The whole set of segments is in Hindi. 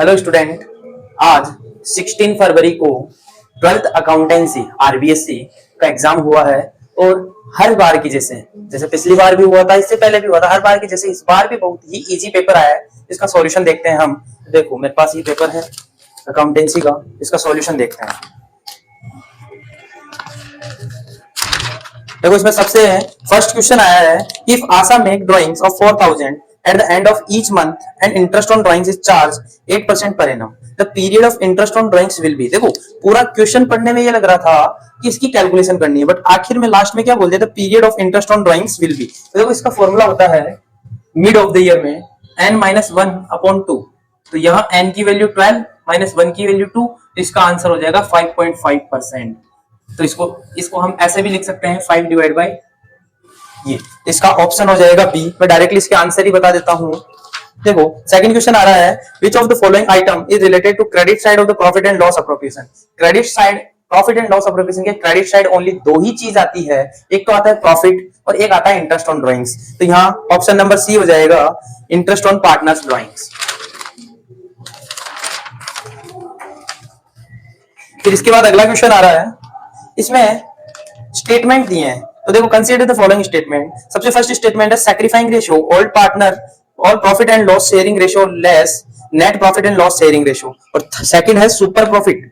Hello student. आज 16 फरवरी को 12th अकाउंटेंसी आरबीएससी का एग्जाम हुआ है और हर बार की जैसे जैसे पिछली बार भी हुआ था, इससे पहले भी हुआ था, हर बार की जैसे इस बार भी बहुत ही इजी पेपर आया है। इसका सॉल्यूशन देखते हैं हम। देखो मेरे पास ये पेपर है अकाउंटेंसी का, इसका सॉल्यूशन देखते हैं। देखो इसमें सबसे फर्स्ट क्वेश्चन आया है, if Asha make drawings of 4000 at the end of each month and interest on drawings is charged 8% per annum, the period of interest on drawings will be। देखो पूरा क्वेश्चन पढ़ने में ये लग रहा था कि इसकी कैलकुलेशन करनी है, बट आखिर में लास्ट में क्या बोल दिया, the period of interest on drawings will be. तो देखो इसका फॉर्मूला होता है मिड ऑफ द ईयर में n-1/2। तो यहाँ n की वैल्यू 12 -1 की वैल्यू 2, तो इसका आंसर हो जाएगा 5.5%। तो इसको हम ऐसे भी लिख सकते हैं 5 डिवाइड बाई ये, इसका ऑप्शन हो जाएगा बी। मैं डायरेक्टली इसके आंसर ही बता देता हूं। देखो सेकंड क्वेश्चन आ रहा है, which of the following item is related to credit side of the profit and loss appropriation. Credit side, profit and loss appropriation के क्रेडिट साइड ओनली दो ही चीज आती है, एक तो आता है प्रॉफिट और एक आता है इंटरेस्ट ऑन ड्राइंग्स। तो यहाँ ऑप्शन नंबर सी हो जाएगा इंटरेस्ट ऑन पार्टनर्स ड्राइंग्स। फिर इसके बाद अगला क्वेश्चन आ रहा है, इसमें स्टेटमेंट दिए हैं। तो देखो कंसीडर द फॉलोइंग स्टेटमेंट। सबसे फर्स्ट स्टेटमेंट है sacrificing ratio all partner all profit and loss sharing ratio less net profit and loss sharing ratio. और सेकंड है super profit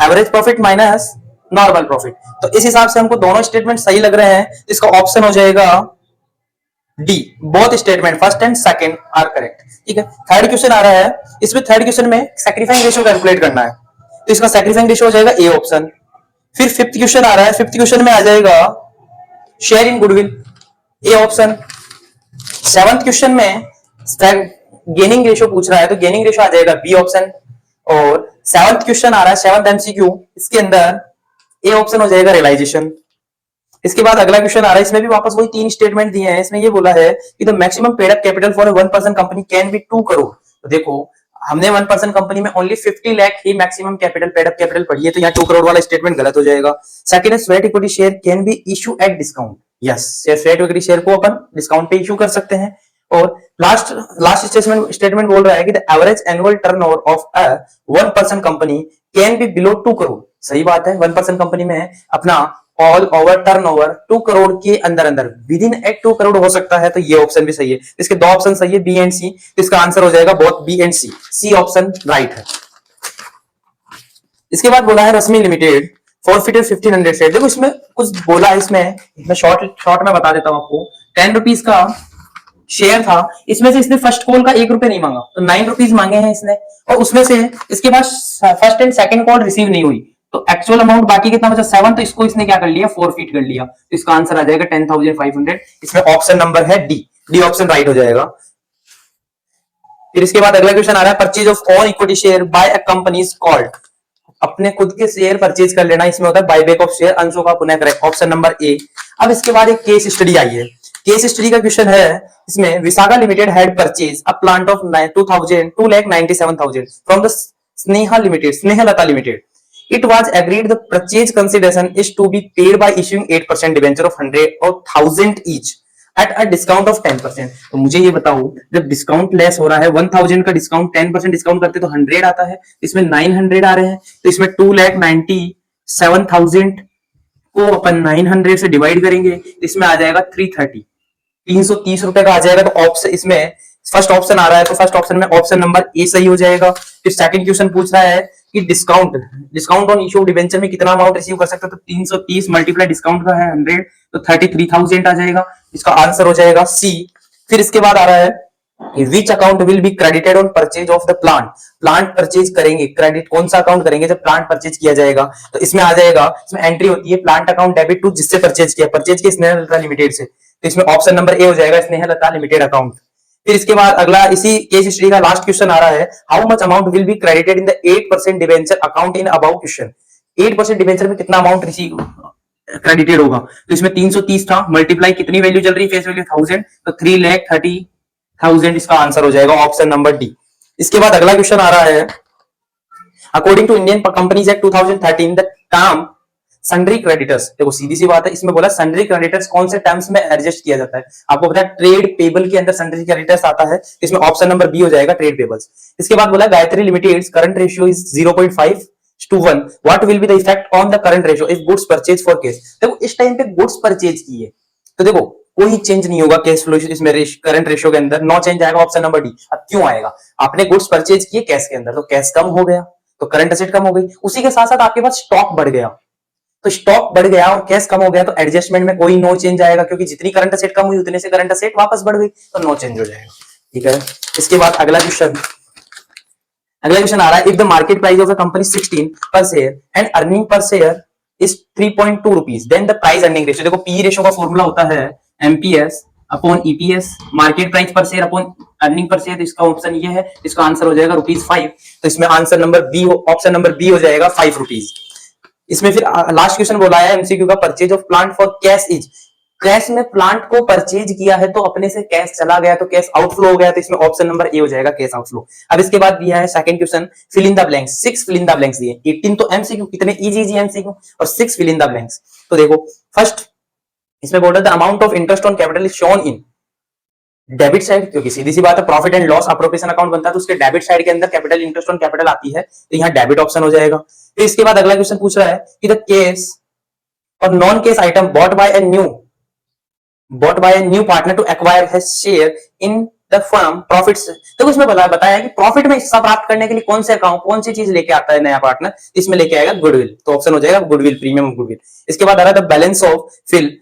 average profit minus normal profit. तो इस हिसाब से हमको दोनों स्टेटमेंट सही लग रहे हैं, इसका ऑप्शन हो जाएगा D, both statement first and second are correct. ठीक है, थर्ड क्वेश्चन आ रहा है, इसमें थर्ड क्वेश्चन में सैक्रिफाइंग रेशियो कैलकुलेट करना है, तो इसका सैक्रिफाइंग रेशियो हो जाएगा ए ऑप्शन। फिर फिफ्थ क्वेश्चन आ रहा है, फिफ्थ क्वेश्चन में आ जाएगा share in goodwill, A option. Seventh question में गेनिंग रेशियो पूछ रहा है, तो गेनिंग रेशियो आ जाएगा बी ऑप्शन। और सेवंथ क्वेश्चन आ रहा है, सेवंथ एमसीक्यू, इसके अंदर ए ऑप्शन हो जाएगा रियलाइजेशन। इसके बाद अगला क्वेश्चन आ रहा है, इसमें भी वापस वही तीन स्टेटमेंट दिए हैं। इसमें ये बोला है कि the maximum paid up capital for 1% company can be 2 crore. तो देखो हमने 1% कंपनी में ओनली 50 लाख ही maximum capital paid up capital पढ़ी है, तो यहाँ 2 करोड़ वाला स्टेटमेंट गलत हो जाएगा। सेकंड है sweat equity share can be issue at discount. Yes, sweat equity share को अपन डिस्काउंट पे इशू कर सकते हैं। और लास्ट स्टेटमेंट बोल रहा है कि the average annual turnover of a 1% company can be below 2 crore. सही बात है, 1% कंपनी में अपना ऑल ओवर टर्नओवर 2 करोड़ के अंदर अंदर विद इन एट 2 करोड़ हो सकता है, तो ये ऑप्शन भी सही है। इसके दो ऑप्शन सही है, बी एंड सी, तो इसका आंसर हो जाएगा both B and C, C option right है। इसके बाद बोला है रश्मि लिमिटेड फॉरफिटेड 1500 शेयर। देखो इसमें कुछ बोला है, इसमें मैं शॉर्ट में बता देता हूं आपको। 10 रुपीज का शेयर था, इसमें से इसने फर्स्ट कॉल का 1 रुपए नहीं मांगा, तो 9 रुपीज मांगे हैं इसने, और उसमें से इसके बाद first and second call receive नहीं हुई, तो एक्चुअल अमाउंट बाकी कितना बचा 7, तो इसको इसने क्या कर लिया, फॉरफिट कर लिया। तो इसका आंसर आ जाएगा 10,500। इसमें ऑप्शन नंबर है डी, डी ऑप्शन राइट हो जाएगा। फिर इसके बाद अगला क्वेश्चन आ रहा है, purchase of own equity share by a company is called. अपने खुद के शेयर परचेज कर लेना, इसमें होता है बायबैक ऑफ शेयर, अंशों का पुनः क्रय, ऑप्शन नंबर ए। अब इसके बाद एक केस स्टडी आई है, केस स्टडी का क्वेश्चन है, इसमें Vishakha limited had purchase a plant of 2,97,000 from the Sneha limited, Snehlata limited. It was agreed the purchase consideration is to be paid by issuing 8% debenture of 100 or 1000 each at a discount of 10%। तो मुझे ये बताओ, जब डिस्काउंट लेस हो रहा है 1000 का डिस्काउंट 10% डिस्काउंट करते तो 100 आता है, इसमें 900 आ रहे हैं, तो इसमें 2,97,000 को अपन 900 से डिवाइड करेंगे, इसमें आ जाएगा 330 रुपए का आ जाएगा। तो ऑप्शन इसमें फर्स्ट ऑप्शन आ रहा है, तो फर्स्ट ऑप्शन में ऑप्शन नंबर ए सही हो जाएगा। फिर सेकंड क्वेश्चन पूछ रहा है कि डिस्काउंट ऑन इशू डिवेंचर में कितना अमाउंट रिसीव कर सकते हो, तो 330 मल्टीप्लाई डिस्काउंट का है 100, तो 33,000 आ जाएगा, इसका आंसर हो जाएगा सी। फिर इसके बाद आ रहा है which account will be credited on purchase of the plant. Plant purchase करेंगे, क्रेडिट कौन सा अकाउंट करेंगे जब प्लांट परचेज किया जाएगा, तो इसमें आ जाएगा, इसमें एंट्री होती है प्लांट अकाउंट डेबिट टू जिससे परचेज किया, परचेज किया स्नेहलता लिमिटेड से, तो इसमें ऑप्शन नंबर ए हो जाएगा स्नेहलता लिमिटेड अकाउंट। फिर इसके बाद अगला इसी केस स्टडी का लास्ट क्वेश्चन आ रहा है, how much amount will be credited in the 8% debenture account in above question. 8% debenture में कितना अमाउंट रिसीव क्रेडिटेड होगा, तो इसमें 330 था, मल्टीप्लाई कितनी वैल्यू चल रही, फेस वैल्यू 1000, तो 3,30,000 इसका आंसर हो जाएगा, ऑप्शन नंबर डी। इसके बाद अगला क्वेश्चन आ रहा है, according to Indian companies act 2013 the term sundry creditors, देखो सीधी सी बात है, इसमें बोला सन्ड्री क्रेडिटर्स कौन से टर्म्स में एडजस्ट किया जाता है। आपको पता है ट्रेड पेबल के अंदर सन्ड्री क्रेडिटर्स आता है, इसमें ऑप्शन नंबर बी हो जाएगा ट्रेड पेबल्स। इसके बाद बोला Gayatri limited current ratio is 0.5:1, what will be the effect on the current ratio if goods purchase for cash. देखो इस टाइम पे गुड्स परचेज की है तो देखो कोई चेंज नहीं होगा कैश फ्लो इसमें करंट रेशियो के अंदर, नो चेंज आएगा, ऑप्शन नंबर डी। अब क्यों आएगा, आपने गुड्स परचेज किए कैश के अंदर तो कैश कम हो गया तो करंट एसेट कम हो गई, उसी के साथ साथ आपके पास स्टॉक बढ़ गया तो स्टॉक बढ़ गया और कैश कम हो गया तो एडजस्टमेंट में कोई नो चेंज आएगा, क्योंकि जितनी करंट एसेट कम हुई उतने से करंट एसेट वापस बढ़ गई तो नो चेंज हो जाएगा। ठीक है, इसके बाद अगला क्वेश्चन आ रहा है, if the market price of the company 16 पर share and earning per share is 3.2 rupees, then the price earning ratio. देखो पी रेशियो का फॉर्मूला होता है MPS upon EPS, market price per share upon earning per share, इसका ऑप्शन ये है, इसका आंसर हो जाएगा ₹5। तो इसमें answer number B, option number B हो जाएगा ₹5। इसमें फिर लास्ट क्वेश्चन बोला है एमसीक्यू का, purchase of plant for cash is, cash में प्लांट को परचेज किया है तो अपने से कैश चला गया तो कैश आउटफ्लो हो गया, तो इसमें ऑप्शन नंबर ए हो जाएगा कैश आउटफ्लो। अब इसके बाद दिया है second question, fill in the blanks, 6 fill in the blanks दिए, 18 तो एमसीक्यू, कितने इजी एमसीक्यू, और 6 फिल इन द ब्लैंक्स। तो देखो फर्स्ट इसमें बोल रहा है the amount of interest on capital is shown in debit side, क्योंकि सीधी सी बात है profit and loss appropriation account बनता है तो उसके डेबिट साइड के अंदर कैपिटल इंटरेस्ट ऑन कैपिटल आती है, तो यहाँ डेबिट ऑप्शन हो जाएगा। फिर इसके बाद अगला क्वेश्चन पूछ रहा है कि द केस और non cash item bought by a new partner to acquire his share in the firm profit से, तो इसमें बताया कि प्रॉफिट में हिस्सा प्राप्त करने के लिए कौन से अकाउंट कौन सी चीज लेके आता है नया पार्टनर, इसमें लेके आएगा गुडविल, तो ऑप्शन हो जाएगा गुडविल, प्रीमियम गुडविल। इसके बाद आ रहा है the balance of fill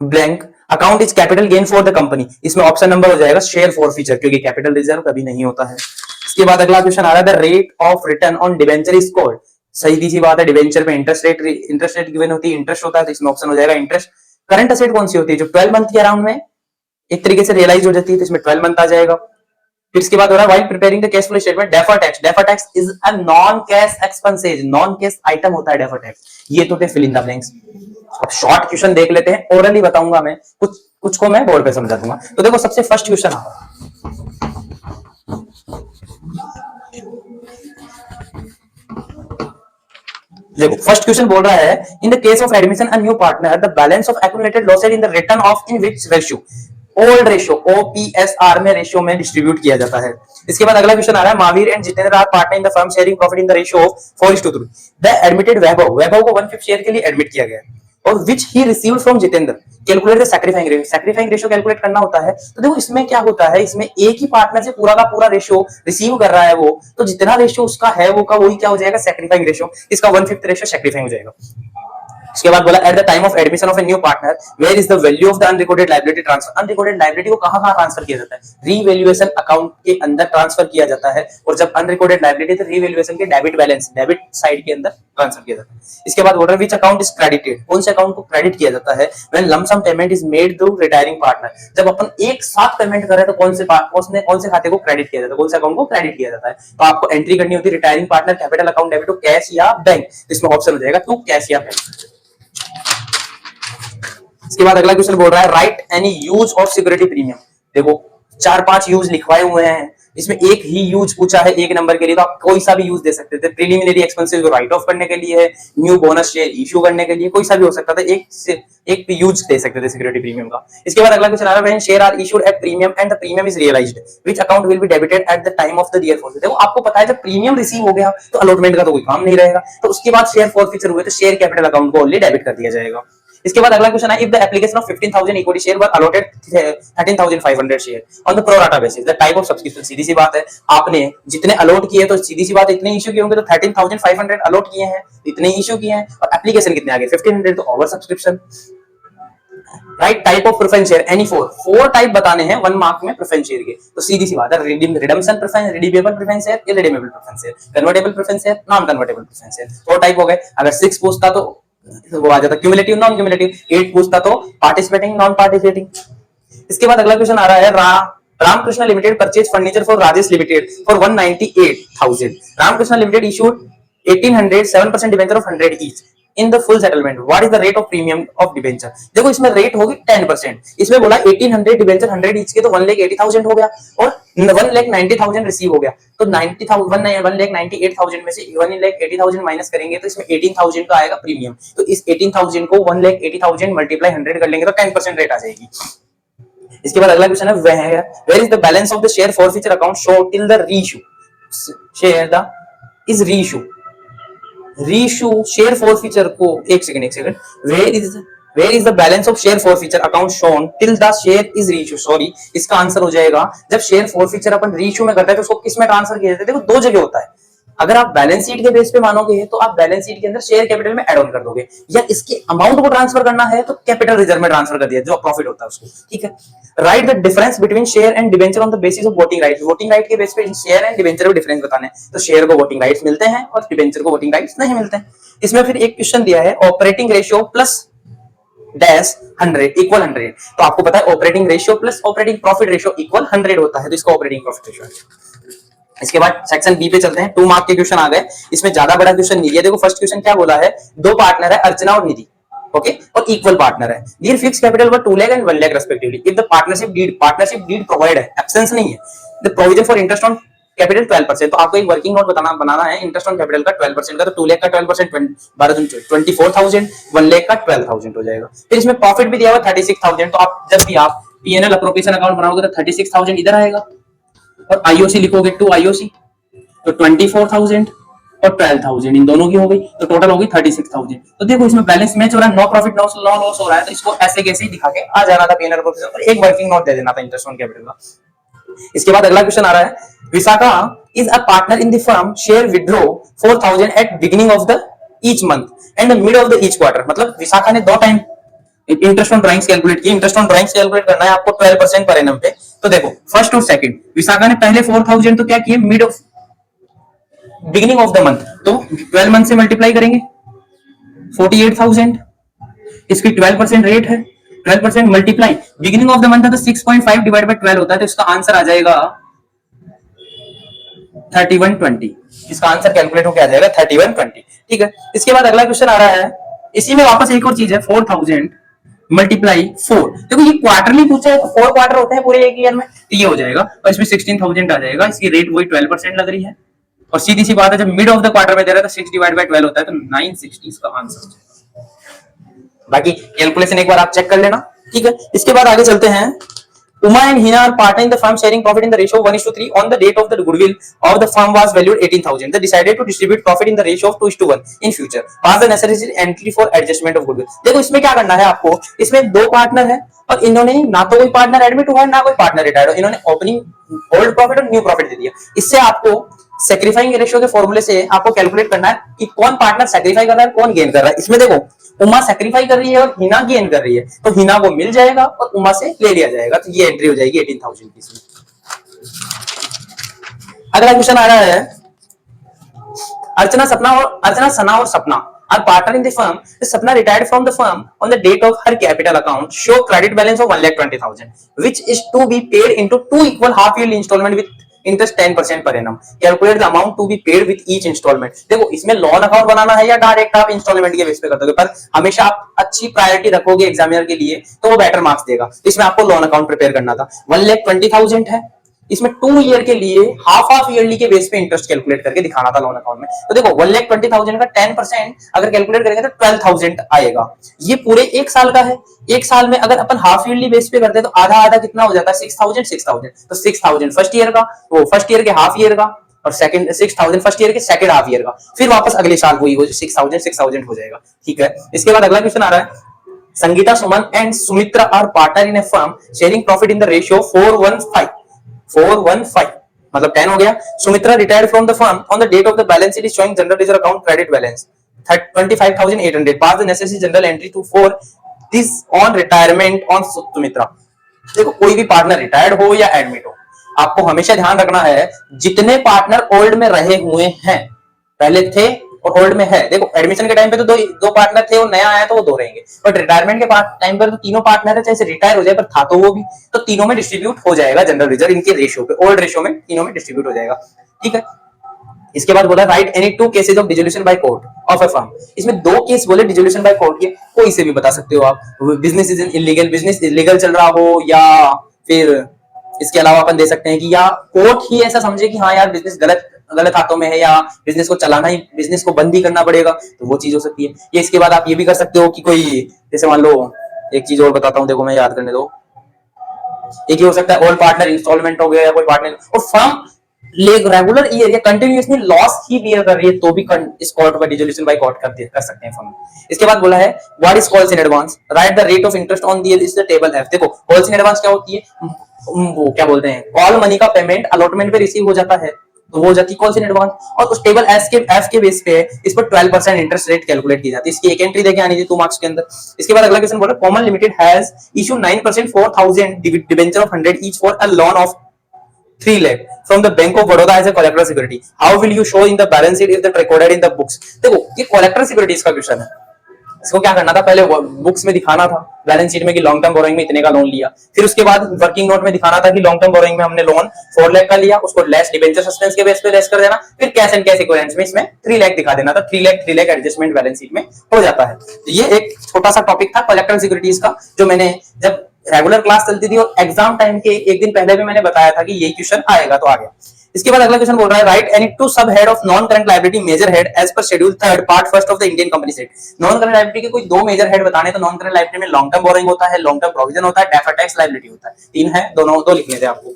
blank account is capital gain for the company, इसमें ऑप्शन नंबर हो जाएगा शेयर फॉरफीचर, क्योंकि कैपिटल रिजर्व कभी नहीं होता है। इसके बाद अगला क्वेश्चन आ रहा है the rate of return on debenture is called, सही सी बात है, डिवेंचर में इंटरेस्ट रेट गिवन होती है, इंटरेस्ट होता है, तो इसमें ऑप्शन हो जाएगा इंटरेस्ट। करंट एसेट कौन सी होती है, जो 12 मंथ के अराउंड में एक तरीके से रियलाइज हो जाती है, तो इसमें 12 मंथ आ जाएगा। फिर इसके बाद हो रहा है while preparing the cash flow statement, deferred tax is a non cash expenses, non cash item होता है डेफर्ड टैक्स। ये तो थे फिल इन द ब्लैंक्स। अब शॉर्ट क्वेश्चन देख लेते हैं, ओरली बताऊंगा मैं, कुछ को मैं बोर्ड पे समझा दूंगा। तो देखो सबसे फर्स्ट क्वेश्चन आ रहा है, देखो फर्स्ट क्वेश्चन बोल रहा है in the case of admission a new partner the balance of accumulated losses in the return of in which ratio, old ratio OPSR में रेशियो में डिस्ट्रीब्यूट किया जाता है। इसके बाद अगला क्वेश्चन आ रहा है Mahavir and Jitendra are partner in the firm sharing profit in the ratio of 4:3, the admitted Vaibhav को 1/5 शेयर के लिए एडमिट किया गया और which he received from Jitendra, calculate the sacrificing ratio calculate करना होता है। तो देखो इसमें क्या होता है, इसमें एक ही पार्टनर से पूरा का पूरा रेशियो रिसीव कर रहा है वो, तो जितना रेशियो उसका है वो का वही क्या हो जाएगा सैक्रिफाइंग रेशियो, इसका 1/5 रेशियो सैक्रिफाइंग हो जाएगा। इसके बाद बोला at the time of admission of a new partner where is the value of the unrecorded liability transfer, unrecorded liability को कहां ट्रांसफर किया जाता है, रीवैल्यूएशन अकाउंट के अंदर ट्रांसफर किया जाता है, और जब अनरिकॉर्डेड लायबिलिटी तो रीवैल्यूएशन के डेबिट बैलेंस डेबिट साइड के अंदर ट्रांसफर किया जाता है। इसके बाद बोल रहा है व्हिच अकाउंट इज क्रेडिटेड, कौन से अकाउंट को क्रेडिट किया जाता है when lump sum payment is made to retiring partner, जब अपन एक साथ पेमेंट कर रहे हैं तो कौन से खाते को क्रेडिट किया जाता है, कौन से अकाउंट को क्रेडिट किया जाता है। तो आपको एंट्री करनी होती है retiring partner capital account debit to cash या बैंक, इसमें ऑप्शन हो जाएगा टू कैश या बैंक। इसके बाद अगला क्वेश्चन बोल रहा है write any use of security premium, देखो 4-5 यूज लिखवाए हुए हैं, इसमें एक ही यूज पूछा है एक नंबर के लिए, तो आप कोई सा भी यूज दे सकते थे, प्रीलिमिनरी एक्सपेंसेस को राइट ऑफ करने के लिए है, न्यू बोनस शेयर इश्यू करने के लिए, कोई सा भी हो सकता था, एक भी यूज दे सकते थे सिक्योरिटी प्रीमियम का। इसके बाद अगला क्वेश्चन आ रहा है when share are issued at premium and the premium is realised which account will be debited at the time of the year for, देखो आपको पता है जब प्रीमियम रिसीव हो गया तो अलॉटमेंट का तो कोई काम नहीं रहेगा, तो उसके बाद शेयर फॉरफीचर हुए तो शेयर कैपिटल अकाउंट को ओनली डेबिट कर दिया जाएगा। इसके बाद अगला क्वेश्चन है if the application of 15,000 equity share were allotted 13,500 share on the pro rata basis the type of subscription, सीधी सी बात है आपने जितने अलॉट किए तो सीधी सी बात इतने इशू किए होंगे, तो 13,500 अलॉट किए हैं इतने इशू किए हैं, और एप्लीकेशन कितने आ गए 1500, तो over subscription. Right type of preference share any four type बताने हैं 1 मार्क में प्रेफरेंस शेयर के, तो सीधी सी बात है redemption preference, redeemable preference share, irredeemable preference share, convertible preference share, non convertible preference share, 4 type हो गए। अगर 6 पूछता तो वो आ जाता क्यूमुलेटिव नॉन क्यूमुलेटिव, 8 पूछता तो पार्टिसिपेटिंग नॉन पार्टिसिपेटिंग। इसके बाद अगला क्वेश्चन आ रहा है Ramakrishna limited purchase furniture for Rajesh limited for 198,000, Ramakrishna limited issued 1800 7% debenture of 100 each, in the full settlement what is the rate of premium of debenture. देखो इसमें रेट होगी 10%, इसमें बोला 1800 डिबेंचर 100 ईच के तो 1,80,000 हो गया और 1,90,000 रिसीव हो गया, तो 1,98,000 में से 1,80,000 माइनस करेंगे तो इसमें 18,000 का आएगा प्रीमियम। तो इस 18,000 को 1,80,000 मल्टीप्लाई 100 कर लेंगे तो 10% रेट आ जाएगी। इसके बाद अगला क्वेश्चन है where is the balance of the share forfeiture account show till the reissue. Share the is reissue share forfeiture को एक second where is the balance of share forfeiture account shown till the share is reissue. Sorry, इसका आंसर हो जाएगा जब शेयर फॉरफीचर अपन रीइश्यू में करते हैं तो उसको किस में ट्रांसफर किया जाता है। देखो दो जगह होता है, अगर आप बैलेंस शीट के बेस पे मानोगे तो आप बैलेंस शीट के अंदर शेयर कैपिटल में ऐड ऑन कर दोगे, या इसके अमाउंट को ट्रांसफर करना है तो कैपिटल रिजर्व में ट्रांसफर कर दिया जो प्रॉफिट होता है उसको। ठीक है, right the difference between share and debenture on the basis of voting right. Voting right के बेस पे शेयर एंड डिबेंचर में डिफरेंस बताने हैं, तो शेयर को वोटिंग राइट्स मिलते हैं और डिबेंचर को वोटिंग राइट्स नहीं मिलते हैं। इसमें फिर एक क्वेश्चन दिया है operating ratio plus dash 100 equal 100, तो आपको पता है operating ratio plus operating profit ratio equal 100 होता है, तो इसका ऑपरेटिंग प्रॉफिट रेशियो है। इसके बाद सेक्शन बी पे चलते हैं, 2 मार्क के क्वेश्चन आ गए, इसमें ज्यादा बड़ा क्वेश्चन नहीं है। देखो फर्स्ट क्वेश्चन क्या बोला है, दो पार्टनर है अर्चना और निधि, ओके, और इक्वल पार्टनर है, their fixed capital were 2 lakh and 1 lakh respectively. If the partnership deed provide है, एब्सेंस नहीं है, the provision for interest on capital 12%, तो आपको एक वर्किंग नोट बनाना है इंटरेस्ट ऑन कैपिटल का 12% का, तो 2 लाख का 12% 24,000, 1 लाख का 12,000 हो जाएगा। फिर इसमें प्रॉफिट भी दिया हुआ 36,000, तो आप जब भी आप पीएनएल अप्रोप्रिएशन अकाउंट बनाओगे तो 36,000 इधर आएगा और आईओसी लिखोगे टू आईओसी तो 24,000 और 12,000 इन दोनों की हो गई, तो टोटल होगी 36,000। तो देखो इसमें बैलेंस मैच हो रहा है, नो प्रॉफिट नो लॉस हो रहा है, तो इसको ऐसे कैसे दिखा के आ जाना था पीएनएल अप्रोप्रिएशन और एक वर्किंग नोट दे देना था इंटरेस्ट ऑन कैपिटल का। इसके बाद अगला क्वेश्चन आ रहा है, Vishakha is a partner in the firm, share withdraw 4,000 at beginning of the each month and mid of the each quarter. मतलब विशाखा ने दो time interest on drawings calculate की, इंटरेस्ट ऑन ड्राइंग्स कैलकुलेट करना है आपको 12% पर एनम पे। तो देखो फर्स्ट और सेकंड, विशाखा ने पहले 4,000 तो क्या किए mid of beginning of the month, तो 12 मंथ से मल्टीप्लाई करेंगे 48,000, इसकी 12% रेट है, 12% multiply beginning of the month है तो 6.5 डिवाइड बाय 12 होता है, तो इसका आंसर आ जाएगा 3120। इसका आंसर कैलकुलेट होकर आ जाएगा 3120। ठीक है, इसके बाद अगला क्वेश्चन आ रहा है, इसी में वापस एक और चीज है, 4,000 मल्टीप्लाई 4। देखो ये क्वार्टरली पूछा है, तो 4 क्वार्टर होते हैं पूरे एक ईयर में, तो ये हो जाएगा और इसमें 16,000 आ जाएगा, इसकी रेट वही 12% लग रही है और सीधी सी बात है जब मिड ऑफ द क्वार्टर में दे रहा है तो 6 डिवाइड बाय 12 होता है, तो 960 इसका आंसर हो जाएगा। बाकी कैलकुलेशन एक बार आप चेक कर लेना। ठीक है, इसके बाद आगे चलते हैं, Uma and Hina are partner in the firm sharing profit in the ratio of 1:3. On the date of the goodwill of the firm was valued 18,000. They decided to distribute profit in the ratio of 2:1 in future. Pass the necessary entry for adjustment of goodwill. देखो इसमें क्या करना है आपको, इसमें दो पार्टनर है और इन्होंने ना तो कोई पार्टनर एडमिट हुआ ना कोई पार्टनर रिटायर्ड हो, इन्होंने ओपनिंग ओल्ड प्रॉफिट और न्यू प्रॉफिट दे दिया। इससे आपको सैक्रिफाइंग रेशियो के फॉर्मूले से आपको कैलकुलेट करना है कि कौन पार्टनर सैक्रिफाई कर रहा है कौन गेन कर रहा है। इसमें देखो उमा सैक्रिफाई कर रही है और हिना गेन कर रही है, तो हिना को मिल जाएगा और उमा से ले लिया जाएगा, तो ये एंट्री हो जाएगी 18,000 की इसमें। अगला क्वेश्चन आ रहा है, अर्चना सना और Sapna are partner in the firm. Sapna retired from the firm on the date of her capital account show credit balance of 1,20,000 which is to be paid into 2 equal half yearly installment with interest 10% per annum. Calculate the amount to be paid with each installment. देखो इसमें लोन अकाउंट बनाना है या डायरेक्ट आप इंस्टॉलमेंट के बेस पे कर दोगे, पर हमेशा आप अच्छी प्रायोरिटी रखोगे एग्जामिनर के लिए तो वो बेटर मार्क्स देगा, इसमें आपको लोन अकाउंट प्रिपेयर करना था। 1,20,000 है, इसमें 2 ईयर के लिए हाफ ईयरली के बेस पे इंटरेस्ट कैलकुलेट करके दिखाना था लोन अकाउंट में। तो देखो 1,20,000 का 10% अगर कैलकुलेट करेंगे तो 12,000 आएगा। ये पूरे एक साल का है, एक साल में अगर अपन हाफ ईयरली बेस पे करते हैं तो आधा आधा कितना हो जाता है 6,000। तो 6,000 फर्स्ट ईयर का, वो फर्स्ट ईयर के हाफ ईयर का, और सेकंड 6,000 फर्स्ट ईयर के सेकंड हाफ ईयर का, फिर वापस अगले साल वही हो 6,000 हो जाएगा। ठीक है, इसके बाद अगला क्वेश्चन आ रहा है, Sangeeta Suman and Sumitra are partner in a firm sharing profit in the ratio 4:1:5 मतलब 10 हो गया। Sumitra retired from the firm on the date of the balance sheet is showing general ledger account credit balance 25,800। Pass the necessary general entry to for this on retirement on Sumitra. देखो कोई भी पार्टनर रिटायर्ड हो या एडमिट हो, आपको हमेशा ध्यान रखना है जितने पार्टनर ओल्ड में रहे हुए हैं, पहले थे और होल्ड में है। देखो एडमिशन के टाइम पे तो दो पार्टनर थे और नया आया तो वो 2 रहेंगे, बट रिटायरमेंट के टाइम पर तो तीनों पार्टनर है, चाहे से रिटायर हो जाए पर था तो वो भी, तो तीनों में डिस्ट्रीब्यूट हो जाएगा जनरल रिजर्व, इनके रेशियो पे ओल्ड रेशियो में तीनों में डिस्ट्रीब्यूट हो जाएगा। ठीक है, इसके बाद बोला right any to cases of dissolution by court of a firm. इसमें दो केस बोले डिसोल्यूशन बाय कोर्ट के, कोई से भी बता सकते हो आप। Business is illegal, business illegal चल रहा हो, या फिर इसके अलावा अपन दे सकते हैं कि या कोर्ट ही ऐसा समझे कि हाँ यार बिजनेस गलत गलत हाथों में है, या बिजनेस को चलाना ही, बिजनेस को बंद ही करना पड़ेगा, तो वो चीज हो सकती है। ये इसके बाद आप ये भी कर सकते हो कि कोई, जैसे मान लो एक चीज और बताता हूँ, देखो मैं याद करने दो। एक ही हो सकता है ऑल पार्टनर इंस्टॉलमेंट हो गया, या कोई पार्टनर और फर्म रेगुलर ईयर या कंटिन्यूअसली लॉस ही बियर कर रही है, तो भी इस कोर्ट पर डिसोल्यूशन बाय कोर्ट कर सकते हैं फर्म। इसके बाद बोला है what is calls in advance, right the rate of interest on the table F. देखो कॉल्स इन एडवांस क्या होती है, वो क्या बोलते हैं, कॉल मनी का पेमेंट अलॉटमेंट पे रिसीव हो जाता है, तो वो हो जाती है कॉल्स इन एडवांस। और उस टेबल एफ के बेस पे इस पर 12% इंटरेस्ट रेट कैलकुलेट की जाती है। इसकी एक एंट्री देके आनी चाहिए 2 मार्क्स के अंदर। इसके बाद अगला क्वेश्चन बोला common limited has issue 9% 4000 debenture of 100 each for a loan of 3 lakh from the Bank of Baroda as a collateral security. How will you show in the balance sheet if that recorded in the books? देखो ये collateral securities का क्वेश्चन है। इसको क्या करना था, पहले बुक्स में दिखाना था बैलेंस शीट में कि लॉन्ग टर्म बोरोइंग में इतने का लोन लिया, फिर उसके बाद वर्किंग नोट में दिखाना था कि लॉन्ग टर्म बोरोइंग में हमने लोन 4 लाख का लिया, उसको लेस डिबेंचर सस्पेंस के बेस पे लेस कर देना, फिर कैश एंड कैश इक्विवेलेंस में इसमें 3 लाख दिखा देना था। 3 लाख एडजस्टमेंट बैलेंस शीट में हो जाता है। तो ये एक छोटा सा टॉपिक था कोलैटरल सिक्योरिटीज का, जो मैंने जब रेगुलर क्लास चलती थी और एग्जाम टाइम के एक दिन पहले भी मैंने बताया था कि ये क्वेश्चन आएगा, तो आ गया। इसके बाद अगला क्वेश्चन बोल रहा है write any two sub head of non current liability major head as per schedule 3 part 1 of the Indian company act. Non current liability के कोई 2 मेजर हेड बताने, तो नॉन करंट लायबिलिटी में लॉन्ग टर्म बोरोइंग होता है, लॉन्ग टर्म प्रोविजन होता है, डेफर्ड टैक्स लायबिलिटी होता है। 3 है, दोनों दो लिखने थे आपको।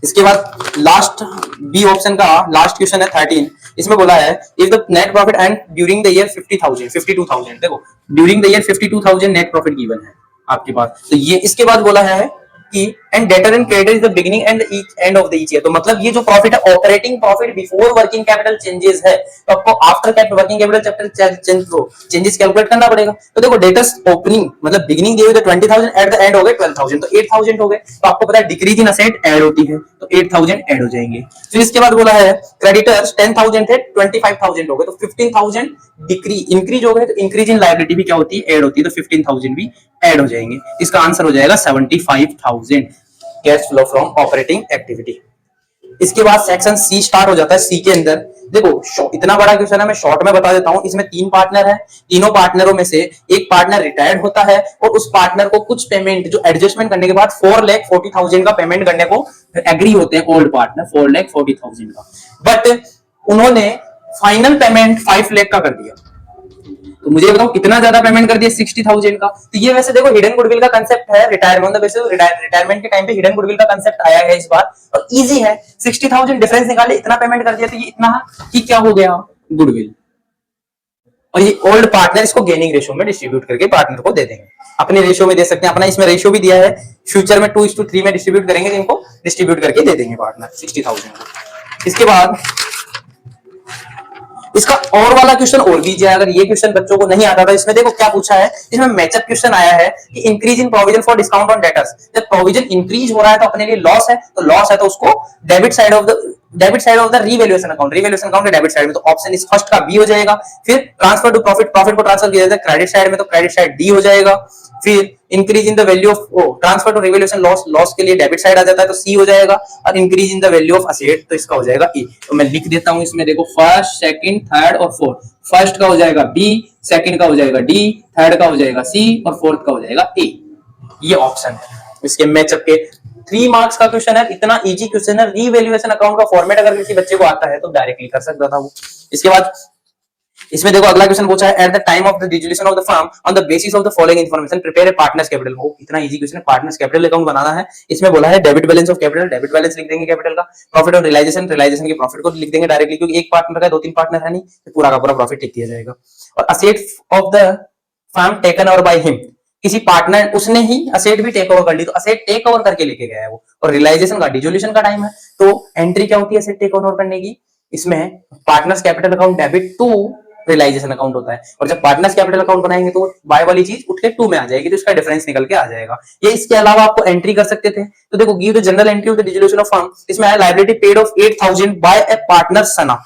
इसके बाद लास्ट बी ऑप्शन का लास्ट क्वेश्चन है 13। इसमें बोला है if the net profit and during the year 52,000, देखो during the year 52,000 net profit given है आपके पास, तो ये इसके बाद बोला है कि and debtor and creditor is the beginning and end of the each year. तो मतलब ये जो प्रॉफिट है operating profit before working capital changes है, तो आपको after working capital changes calculate करना पड़ेगा। तो देखो डेटर्स ओपनिंग मतलब बिगिनिंग दिए हुए 20,000, एट द एंड हो गए 12,000, तो 8,000 हो गए। तो आपको पता है डिक्रीज इन असेट ऐड होती है, तो 8,000 ऐड हो जाएंगे। फिर इसके बाद बोला है क्रेडिटर्स 10,000 थे, 25,000 हो गए, तो 15,000 डिक्रीज इंक्रीज हो गए, तो इंक्रीज इन लायबिलिटी भी क्या होती है, ऐड होती है, तो 15,000 भी ऐड हो जाएंगे। इसका आंसर हो जाएगा 75,000 cash flow from operating activity. इसके बाद सेक्शन सी स्टार्ट हो जाता है। सी के अंदर देखो इतना बड़ा क्वेश्चन है, मैं शॉर्ट में बता देता हूं। इसमें 3 पार्टनर है, तीनों पार्टनरों में से एक पार्टनर रिटायर्ड होता है और उस पार्टनर को कुछ पेमेंट जो एडजस्टमेंट करने के बाद 4,40,000 का पेमेंट करने को एग्री होते हैं ओल्ड पार्टनर 4,40,000 का, बट उन्होंने फाइनल पेमेंट 5 लाख का कर दिया। तो मुझे बताओ कितना ज्यादा पेमेंट कर दिया, 60,000 का। तो ये वैसे देखो हिडन गुडविल का कांसेप्ट है, रिटायरमेंट वैसे रिटायरमेंट के टाइम पे हिडन गुडविल का कांसेप्ट आया है इस बार, और इजी है। 60,000 डिफरेंस निकाले, इतना पेमेंट कर दिया, तो ये इतना कि क्या हो गया गुडविल। और ये ओल्ड पार्टनर इसको गेनिंग रेशियो में डिस्ट्रीब्यूट करके पार्टनर को दे देंगे, अपने रेशियो में दे सकते हैं, अपना इसमें रेशियो भी दिया है, फ्यूचर में 2:3 में डिस्ट्रीब्यूट करेंगे, तो इनको डिस्ट्रीब्यूट करके दे देंगे पार्टनर 60,000 को। इसके बाद इसका और वाला क्वेश्चन और भी है, अगर ये क्वेश्चन बच्चों को नहीं आता था। इसमें देखो क्या पूछा है, इसमें मैचअप क्वेश्चन आया है कि increase in provision for discount on debtors. जब प्रोविजन इंक्रीज हो रहा है तो अपने लिए लॉस है, तो लॉस है तो उसको debit side of the revaluation account के डेबिट साइड में, तो ऑप्शन इस फर्स्ट का बी हो जाएगा। फिर ट्रांसफर टू प्रॉफिट को ट्रांसफर किया जाता है क्रेडिट साइड में, तो क्रेडिट साइड डी हो जाएगा। फिर increase in the value of transfer to revaluation loss के लिए डेबिट साइड आ जाता है, तो सी हो जाएगा। और increase in the value of asset, तो इसका हो जाएगा ई। तो मैं लिख देता हूं इसमें, देखो फर्स्ट, सेकंड, थर्ड और फोर्थ। फर्स्ट का हो जाएगा बी, सेकंड का हो जाएगा डी, थर्ड का हो जाएगा सी और फोर्थ का हो जाएगा ए। ये ऑप्शन है इसके मैचअप के। 3 मार्क्स का क्वेश्चन है, इतना इजी क्वेश्चन है। रीवैल्यूएशन अकाउंट का फॉर्मेट अगर किसी बच्चे को आता है तो डायरेक्टली कर सकता था वो। इसके बाद इसमें देखो अगला क्वेश्चन पूछा है eight the time of the dissolution of the firm on the basis of the following information prepare a partners capital. वो इतना इजी क्वेश्चन है, पार्टनर्स कैपिटल अकाउंट बनाना है। इसमें बोला है debit balance of capital, debit balance लिख देंगे कैपिटल का। प्रॉफिट ऑन रियलाइजेशन के प्रॉफिट को लिख देंगे डायरेक्टली, क्योंकि एक पार्टनर का 2-3 पार्टनर है नहीं, तो पूरा का पूरा प्रॉफिट लिख दिया जाएगा। और asset of the firm taken over by him, किसी पार्टनर उसने ही असेट भी टेक ओवर कर ली, तो असेट टेक ओवर करके लेके गया है वो। और रियलाइजेशन का डिसोल्यूशन का टाइम है, तो एंट्री क्या होती है असेट टेक ओवर करने की, इसमें partners capital account debit to realisation account होता है। और जब पार्टनर्स कैपिटल अकाउंट बनाएंगे तो बाय वाली चीज उठ के 2 में आ जाएगी, तो इसका डिफरेंस निकल के आ जाएगा। ये इसके अलावा आपको एंट्री कर सकते थे, तो देखो give the journal entry of the dissolution of firm. इसमें है liability paid off 8,000 by a partner Sana.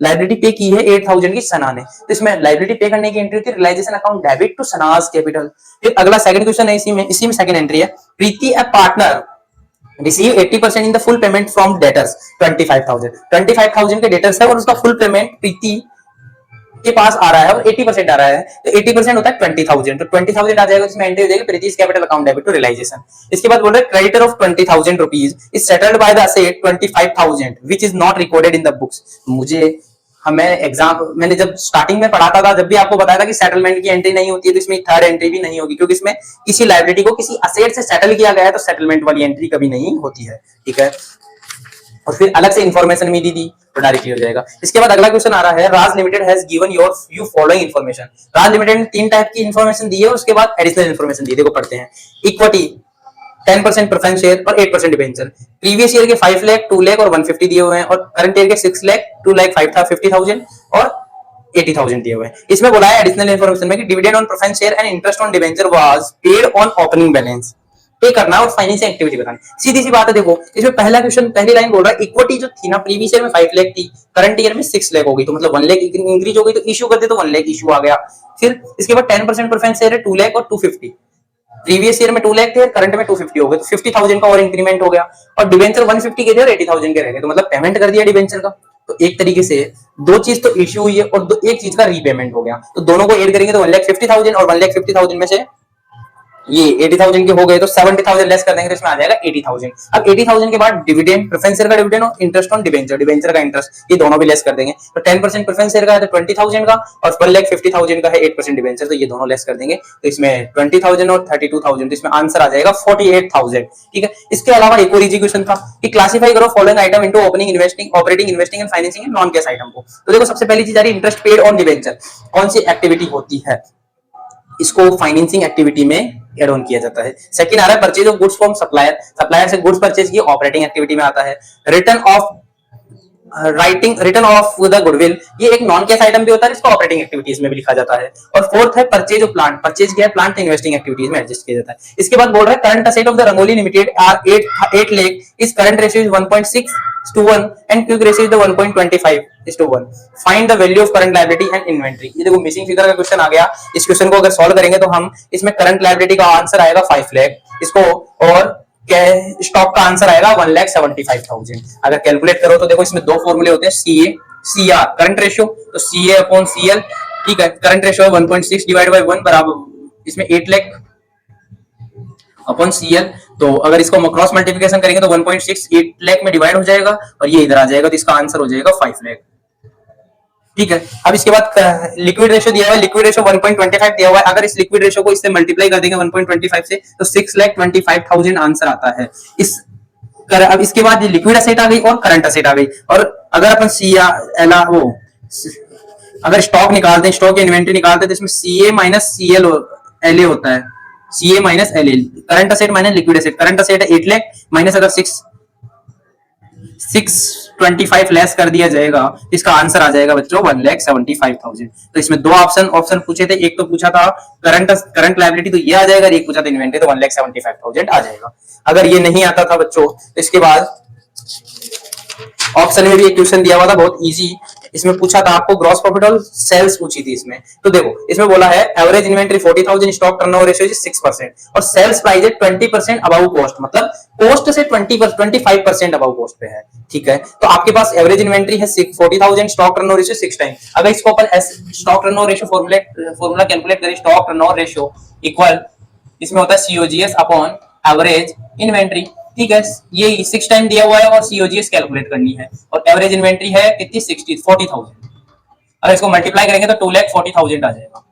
Liability pay की है 8,000 की सना ने, तो इसमें लायबिलिटी पे करने की एंट्री थी realisation account debit to Sana's capital. फिर अगला सेकंड क्वेश्चन है, इसी में सेकंड एंट्री है Preeti a partner receive 80% in the full payment from debtors 25,000 के डेटर्स है और उसका फुल पेमेंट प्रीति के पास आ रहा है और 80% आ रहा है, तो 80% होता है 20,000, तो 20,000 आ जाएगा, इसमें एंट्री हो जाएगी Preeti's capital account debit to realisation. इसके बाद बोल रहे हैं creditor of 20,000 rupees is settled by the asset 25,000 which is not recorded in the books. मुझे हमें एग्जाम मैंने जब स्टार्टिंग में पढ़ाता था, जब भी आपको बताया था कि सेटलमेंट की एंट्री नहीं होती है, तो इसमें थर्ड एंट्री भी नहीं होगी, क्योंकि इसमें किसी लायबिलिटी को किसी असेट से सेटल किया गया है, तो सेटलमेंट वाली एंट्री कभी नहीं होती है, ठीक है। और फिर अलग से इन्फॉर्मेशन भी दी तो डायरेक्टली हो जाएगा। इसके बाद अगला क्वेश्चन आ रहा है, Raj limited has given you following information. Raj limited ने 3 टाइप की इन्फॉर्मेशन दी है, उसके बाद एडिशनल इन्फॉर्मेशन दी है, देखो पढ़ते हैं। इक्विटी 10% प्रेफरेंस शेयर और 8% डिबेंचर। प्रीवियस ईयर के 5 लाख, 2 लाख और 150 दिए हुए हैं, और करंट ईयर के 6 लाख, 2 लाख 50,000 और 80,000 दिए हुए हैं। इसमें बोला है एडिशनल इन्फॉर्मेशन में कि dividend on preference share and interest on debenture was paid on opening balance. पे करना और फाइनेंसिंग एक्टिविटी बतानी, सीधी सी बात है। देखो इसमें पहला क्वेश्चन पहली लाइन बोल रहा है इक्विटी जो थी ना प्रीवियस ईयर में 5 लाख थी, करंट ईयर में 6 लाख हो गई, तो मतलब 1 लाख इंक्रीज हो गई, तो इशू करते तो 1 लाख इशू आ गया। फिर इसके बाद 10% प्रेफरेंस शेयर है 2 लाख और 250, प्रीवियस ईयर में 2 लाख थे, करंट में 250 हो गए, तो 50,000 का और इंक्रीमेंट हो गया, और डिबेंचर 150 के थे और 80,000 के रह गए, तो मतलब पेमेंट कर दिया डिबेंचर का। तो एक तरीके से 2 चीज तो इश्यू हुई है और एक चीज का रीपेमेंट हो गया, तो दोनों को ऐड करेंगे तो 1,50,000 और 1,50,000 में से ये 80,000 के हो गए, तो 70,000 लेस कर देंगे तो इसमें आ जाएगा 80,000। अब 80,000 के बाद डिविडेंड प्रेफरेंस शेयर का डिविडेंड और इंटरेस्ट ऑन डिबेंचर का इंटरेस्ट, ये दोनों भी लेस कर देंगे, तो 10% प्रेफरेंस शेयर का है तो 20,000 का, और 1,50,000 का है 8% डिबेंचर, तो ये दोनों लेस कर देंगे, तो इसमें 20,000 और 32,000, तो इसमें आंसर आ जाएगा 48,000, ठीक है। इसके अलावा एक और इजी क्वेश्चन था कि क्लासिफाई करो following item into opening, investing, operating, investing and financing and non cash item को। तो देखो सबसे पहली चीज आ रही है इंटरेस्ट पेड ऑन डिबेंचर, कौन सी एक्टिविटी होती है, इसको फाइनेंसिंग एक्टिविटी में एड ऑन किया जाता है। सेकंड आ रहा है purchase of goods from supplier, supplier से गुड्स परचेज की ऑपरेटिंग एक्टिविटी में आता है। रिटर्न ऑफ द गुडविल, ये एक नॉन कैश आइटम भी होता है, इसको ऑपरेटिंग एक्टिविटीज में भी लिखा जाता है। और फोर्थ है परचेज ऑफ प्लांट, परचेज किया प्लांट इन्वेस्टिंग एक्टिविटीज में एडजस्ट किया जाता है। इसके बाद बोल रहा है current asset of the Rangoli limited are 8 lakh, इस current ratio is 1.6:1 and quick ratio is 1.25:1। Find the value of current liability and inventory. ये देखो मिसिंग फिगर का क्वेश्चन आ गया, इस क्वेश्चन को अगर सॉल्व करेंगे तो हम इसमें करंट लायबिलिटी का आंसर आएगा 5 लाख, इसको और स्टॉक का आंसर आएगा 1,75,000। अगर कैलकुलेट करो तो देखो इसमें 2 फॉर्मूले होते हैं, सीए सीआर करंट रेशियो, तो सीए अपॉन सीएल, ठीक है। करंट रेशियो 1.6 डिवाइड बाय 1 बराबर इसमें 8 लाख अपॉन सीएल, तो अगर इसको क्रॉस मल्टीप्लिकेशन करेंगे तो 1.6 8 लाख में डिवाइड हो जाएगा और ये इधर आ जाएगा, तो इसका आंसर हो जाएगा 5 लाख, ठीक है। अब इसके बाद लिक्विड रेशियो दिया हुआ है, लिक्विड रेशियो 1.25 दिया हुआ है, अगर इस लिक्विड रेशियो को इससे मल्टीप्लाई कर देंगे 1.25 से तो 6,25,000 आंसर आता है। अब इसके बाद लिक्विड असेट आ गई और करंट असेट आ गई, और अगर अपन अगर स्टॉक निकालते हैं, स्टॉक इन्वेंटरी निकालते हैं, तो इसमें सीए माइनस सीएल एलए होता है, CA minus LA, current asset minus liquid asset. Current asset है 8 लाख माइनस अगर 625 लेस कर दिया जाएगा, इसका आंसर आ जाएगा बच्चों 1,75,000। तो इसमें 2 ऑप्शन पूछे थे, एक तो पूछा था करंट लायबिलिटी, तो ये आ जाएगा, एक पूछा था इन्वेंटरी, तो 1,75,000 आ जाएगा। अगर ये नहीं आता था बच्चों तो इसके बाद ऑप्शन में भी एक क्वेश्चन दिया हुआ था बहुत इजी, इसमें पूछा था आपको ग्रॉस प्रॉफिट और सेल्स पूछी थी इसमें। तो देखो इसमें बोला है average inventory 40,000, stock turnover ratio 6% और सेल्स प्राइस है 20% अबव कॉस्ट, मतलब कॉस्ट से 25% अबव कॉस्ट पे है, ठीक है। तो आपके पास एवरेज इन्वेंटरी है 40,000, स्टॉक टर्नओवर रेशियो 6 टाइम। अगर इसको अपन stock turnover ratio formula calculate करें, स्टॉक टर्नओवर रेशियो इक्वल इसमें होता है सीओजीएस अपॉन एवरेज इन्वेंटरी, ठीक है। ये 6 टाइम दिया हुआ है और सीओजीएस कैलकुलेट करनी है, और एवरेज इन्वेंटरी है कितनी 40,000, अगर इसको मल्टीप्लाई करेंगे तो 2,40,000 आ जाएगा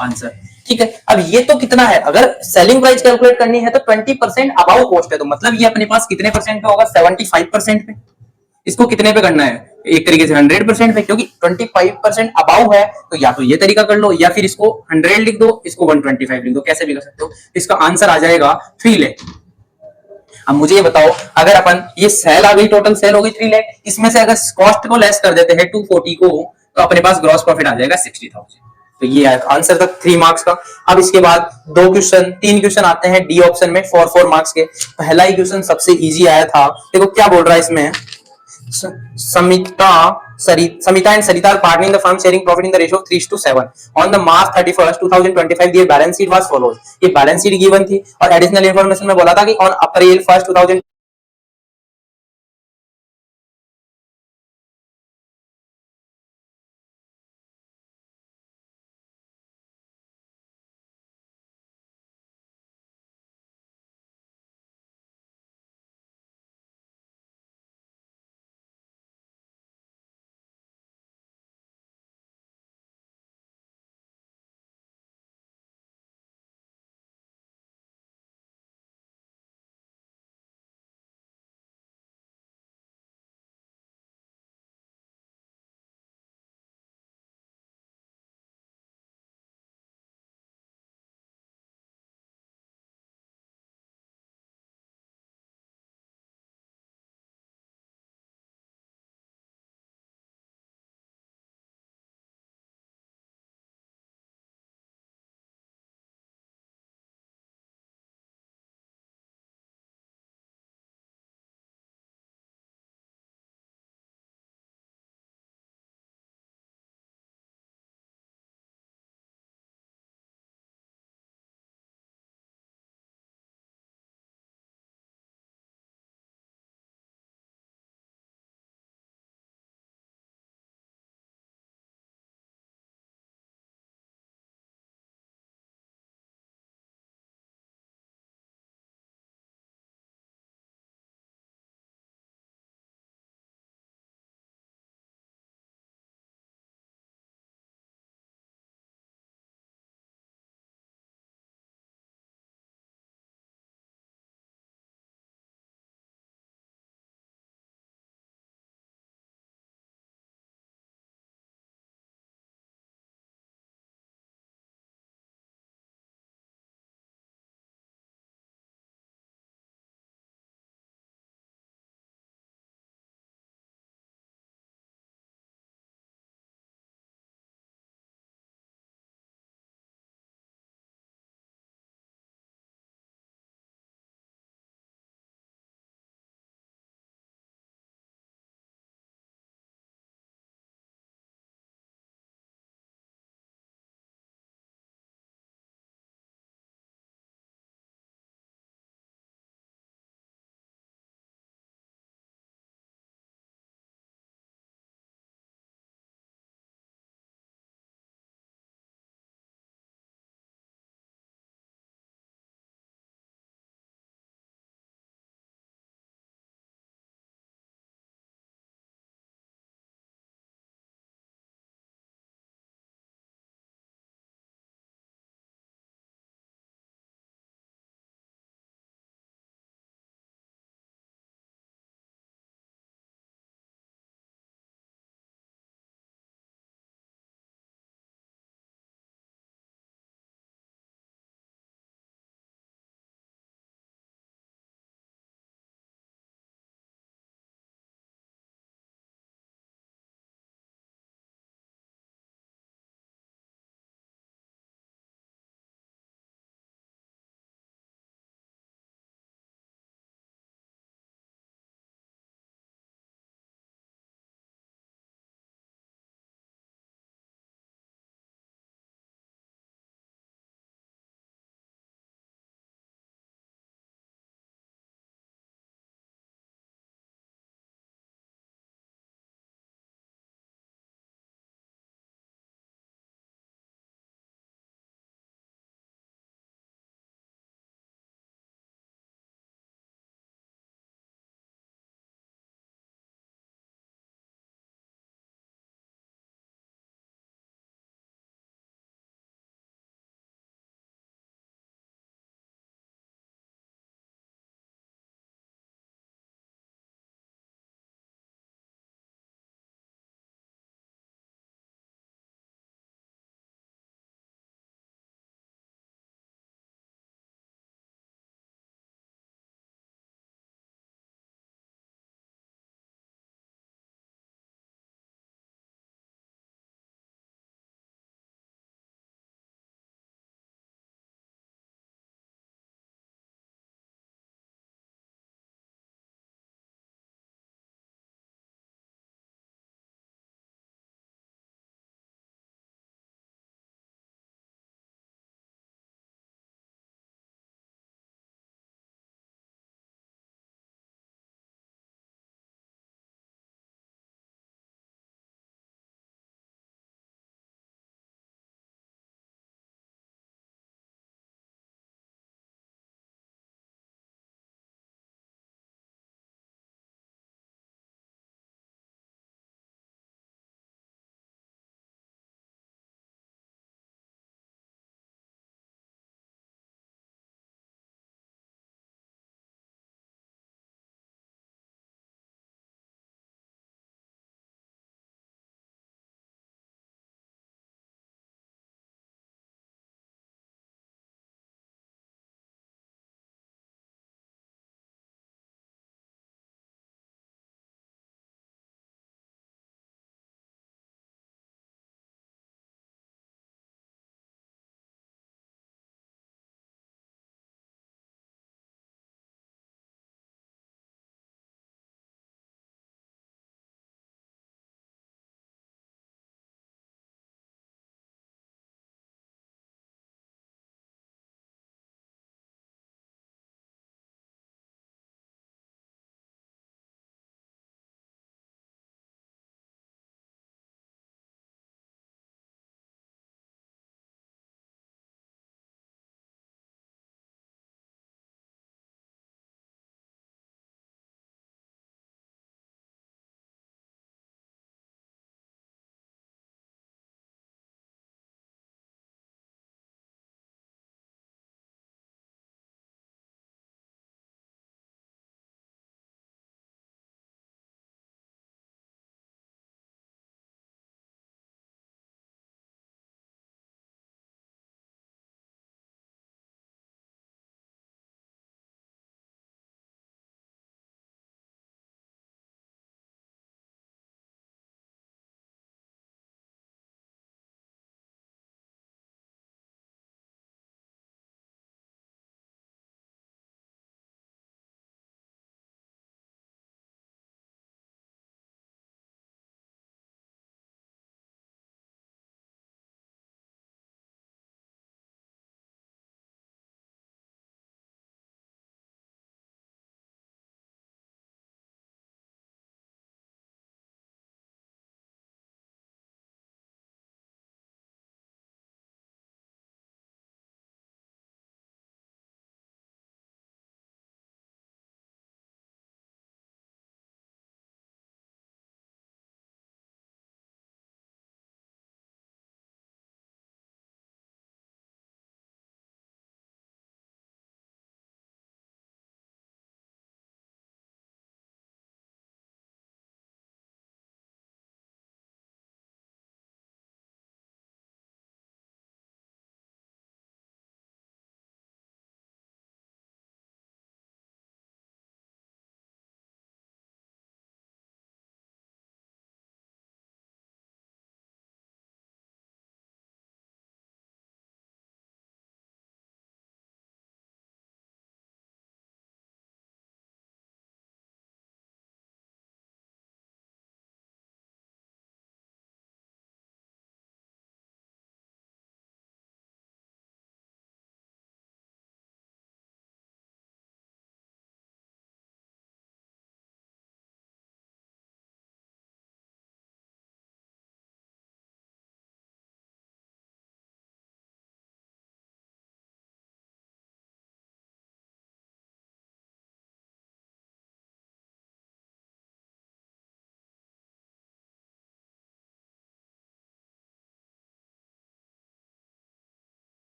आंसर, ठीक है। अब ये तो कितना है, अगर सेलिंग प्राइस कैलकुलेट करनी है तो 20% अबाउ कॉस्ट है, तो मतलब ये अपने पास कितने परसेंट पे होगा, 75% पे। इसको कितने पे करना है, एक तरीके से 100% पे, क्योंकि 25% अबाउ है, तो या तो ये तरीका कर लो या फिर इसको 100 लिख दो, इसको 125 लिख दो, कैसे भी कर सकते हो। इसका आंसर आ जाएगा 3 लाख। अब मुझे ये बताओ, अगर अपन ये सेल आ गई, टोटल सेल हो गई 3 लाख, इसमें से अगर कॉस्ट को लेस कर देते हैं 240 को, तो अपने पास ग्रॉस प्रॉफिट आ जाएगा 60,000। तो ये आंसर था 3 मार्क्स का। अब इसके बाद 3 क्वेश्चन आते हैं डी ऑप्शन में 4 मार्क्स के। पहला ही क्वेश्चन सबसे इजी आया था, देखो क्या बोल रहा है इसमें, Samita and Sarita are partnering in the firm, sharing profit in the ratio of 3:7. On the March 31st, 2025, their balance sheet was follows. ये balance sheet given थी और additional information में बोला था कि on April 1st, 2000